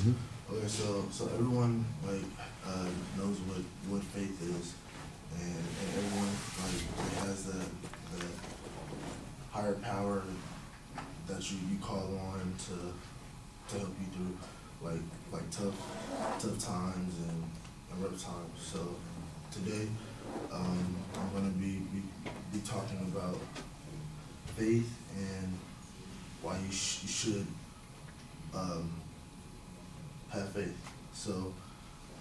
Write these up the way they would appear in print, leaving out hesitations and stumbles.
Okay, so everyone knows what faith is, and everyone has that higher power that you call on to help you through like tough times and rough times. So today I'm going to be talking about faith and why you should have faith. So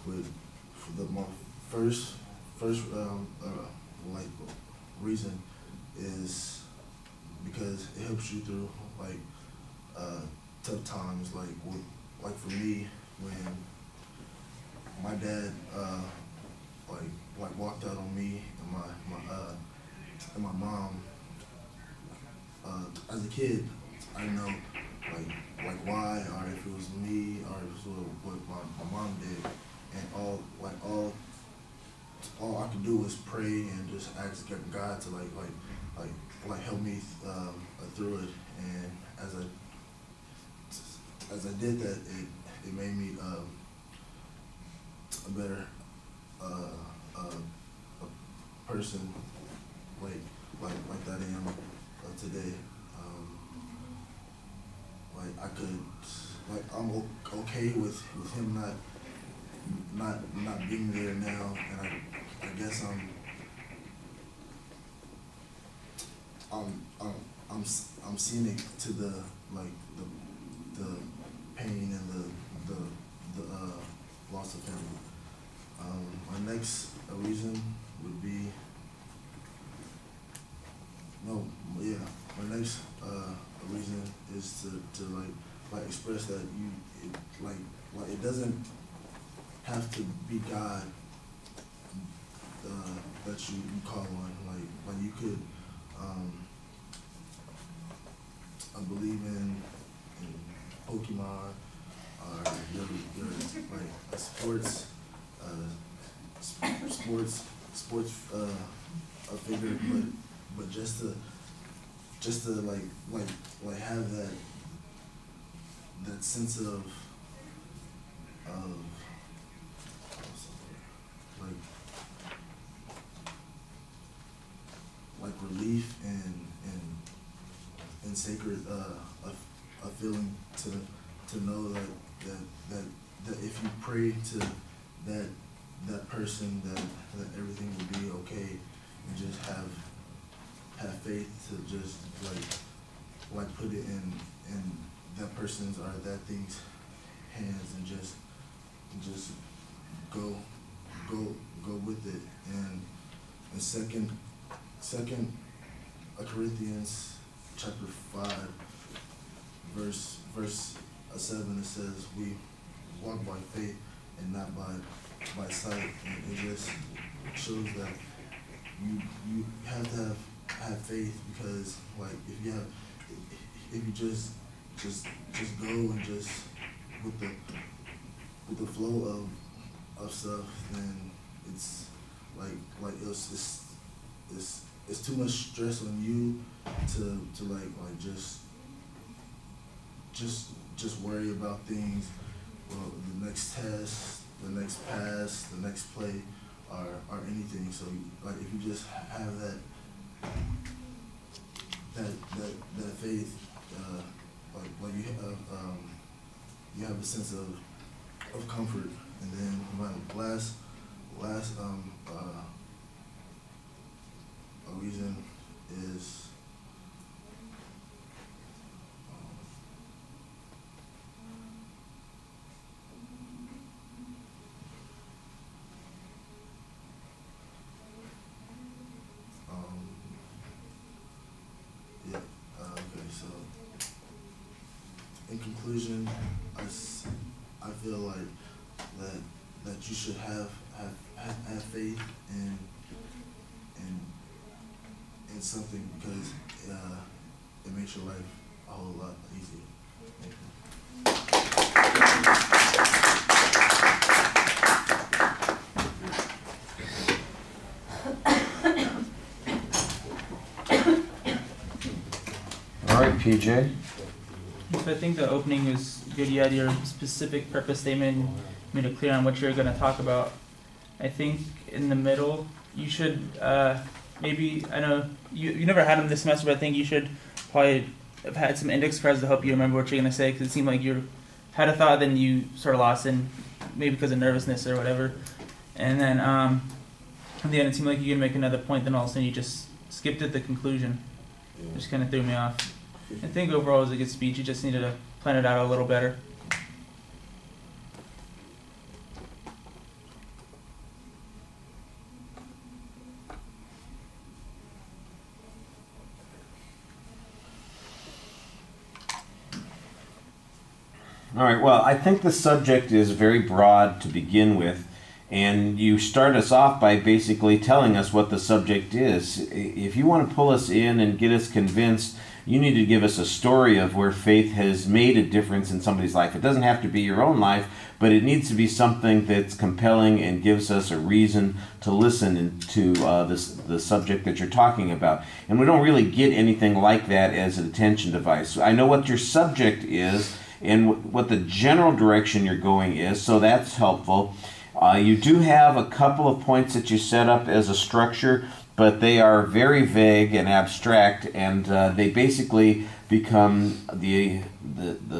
my first reason is because it helps you through tough times. Like for me, when my dad walked out on me and my mom, as a kid, I didn't know why, or if it was me, or if it was what my mom did, and all I could do was pray and just ask God to help me through it. And as I did that, it made me a better a person like that I am today. I'm okay with him not being there now, and I guess I'm seeing it to the pain and the loss of family. My next reason would be my next reason is to express that it doesn't have to be God that you call on. Like you could I believe in Pokemon, or your sports figure, but just to have that sense of relief and sacred a feeling to know that if you pray to that person, that everything will be okay, and just have faith to just put it in that person's or that thing's hands, and just go with it. And second Corinthians chapter 5 verse 7, it says we walk by faith and not by sight. And it just shows that you have to have faith, because if you just go and just with the flow of stuff, then it's it's too much stress on you to just worry about things. Well, the next test, the next pass, the next play, or anything. So if you just have that faith, you have a sense of comfort. And then my last reason is okay. So in conclusion, I feel like that you should have faith in something, because it makes your life a whole lot easier. All right, PJ. So I think the opening was good. You had your specific purpose statement, made it clear on what you're going to talk about. I think in the middle, you should maybe, I know you never had them this semester, but I think you should probably have had some index cards to help you remember what you're going to say, because it seemed like you had a thought, then you sort of lost in, maybe because of nervousness or whatever. And then at the end, it seemed like you could make another point, then all of a sudden you just skipped at the conclusion. It just kind of threw me off. I think overall it was a good speech. You just needed to plan it out a little better. All right, well, I think the subject is very broad to begin with, and you start us off by basically telling us what the subject is. If you want to pull us in and get us convinced, you need to give us a story of where faith has made a difference in somebody's life. It doesn't have to be your own life, but it needs to be something that's compelling and gives us a reason to listen to the subject that you're talking about. And we don't really get anything like that as an attention device. I know what your subject is and what the general direction you're going is, so that's helpful. You do have a couple of points that you set up as a structure, but they are very vague and abstract, and they basically become the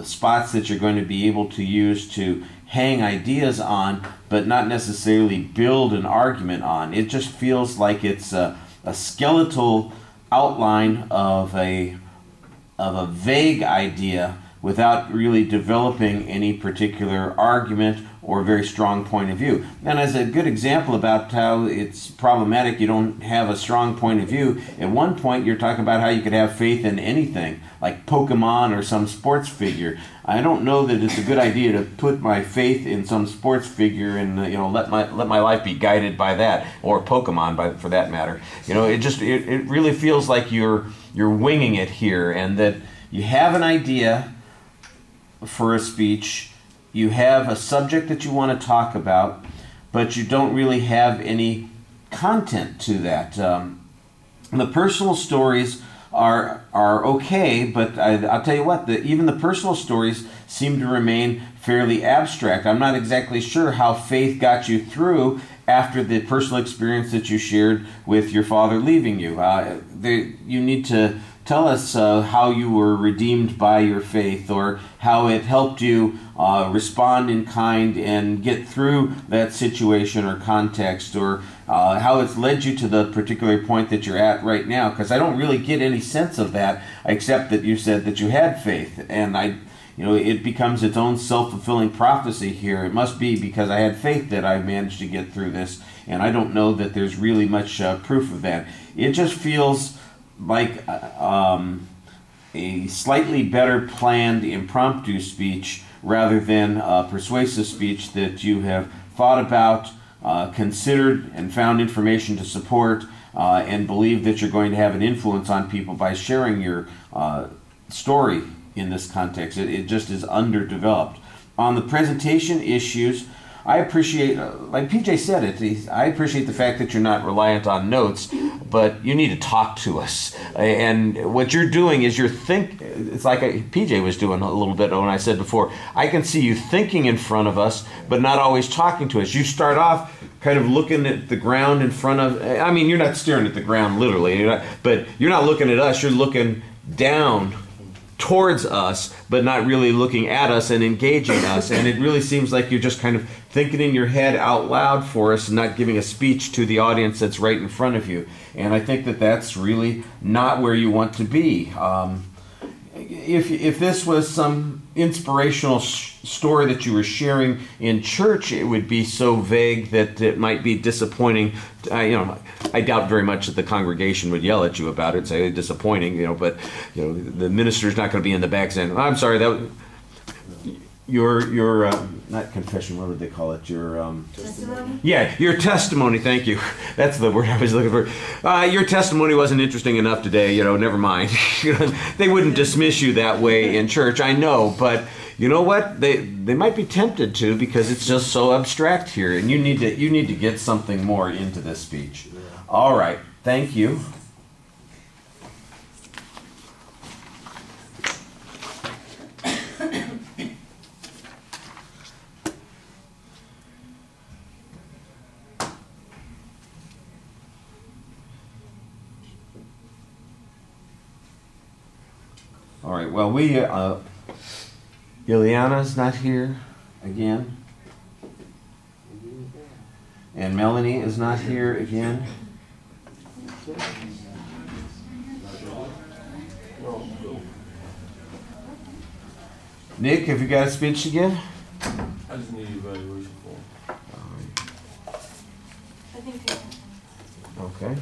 spots that you're going to be able to use to hang ideas on, but not necessarily build an argument on. It just feels like it's a skeletal outline of a vague idea without really developing any particular argument or very strong point of view. And as a good example about how it's problematic you don't have a strong point of view, at one point you're talking about how you could have faith in anything, like Pokemon or some sports figure. I don't know that it's a good idea to put my faith in some sports figure and let my life be guided by that, or Pokemon for that matter. It really feels like you're winging it here, and that you have an idea for a speech, you have a subject that you want to talk about, but you don't really have any content to that. The personal stories are okay, but I'll tell you what, even the personal stories seem to remain fairly abstract. I'm not exactly sure how faith got you through after the personal experience that you shared with your father leaving you. You need to tell us how you were redeemed by your faith, or how it helped you respond in kind and get through that situation or context, or how it's led you to the particular point that you're at right now, because I don't really get any sense of that, except that you said that you had faith, and it becomes its own self-fulfilling prophecy here. It must be because I had faith that I managed to get through this, and I don't know that there's really much proof of that. It just feels like a slightly better planned impromptu speech rather than a persuasive speech that you have thought about, considered, and found information to support, and believe that you're going to have an influence on people by sharing your story in this context. It just is underdeveloped. On the presentation issues, I appreciate, like PJ said it, I appreciate the fact that you're not reliant on notes, but you need to talk to us. And what you're doing is it's like PJ was doing a little bit when I said before, I can see you thinking in front of us, but not always talking to us. You start off kind of looking at the ground in front of, you're not staring at the ground literally, but you're not looking at us, you're looking down towards us, but not really looking at us and engaging us. And it really seems like you're just kind of thinking in your head out loud for us and not giving a speech to the audience that's right in front of you. And I think that that's really not where you want to be. If this was some inspirational story that you were sharing in church, it would be so vague that it might be disappointing. I doubt very much that the congregation would yell at you about it, say disappointing, but the minister's not going to be in the back saying, I'm sorry, that your not confession, what would they call it? Your testimony? Yeah, your testimony, thank you. That's the word I was looking for. Your testimony wasn't interesting enough today, never mind. They wouldn't dismiss you that way in church, I know, but you know what? They might be tempted to, because it's just so abstract here, and you need to get something more into this speech. All right, thank you. All right. Well, Ileana's not here again. And Melanie is not here again. Nick, have you got a speech to give? I just need evaluation form. Okay.